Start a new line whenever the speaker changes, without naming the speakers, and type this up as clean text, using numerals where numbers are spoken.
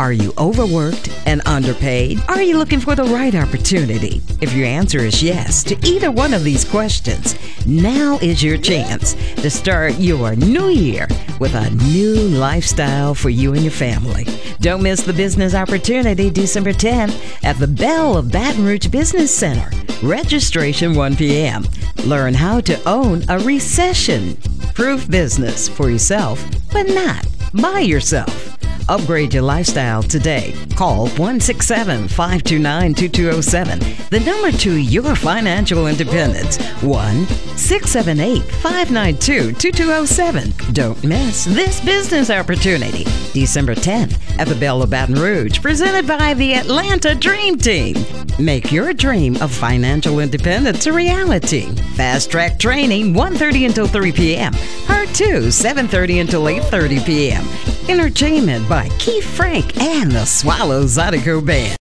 Are you overworked and underpaid? Are you looking for the right opportunity? If your answer is yes to either one of these questions, now is your chance to start your new year with a new lifestyle for you and your family. Don't miss the business opportunity December 10th at the Belle of Baton Rouge Business Center. Registration 1 p.m. Learn how to own a recession-proof business for yourself, but not by yourself. Upgrade your lifestyle today. Call 1-647-529-2207. The number to your financial independence. 1-678-592-2207. Don't miss this business opportunity. December 10th at the Belle of Baton Rouge, presented by the Atlanta Dream Team. Make your dream of financial independence a reality. Fast track training 1:30 until 3 p.m. Part 2 7:30 until 8:30 p.m. Entertainment by Keith Frank and the Swallow Zydeco Band.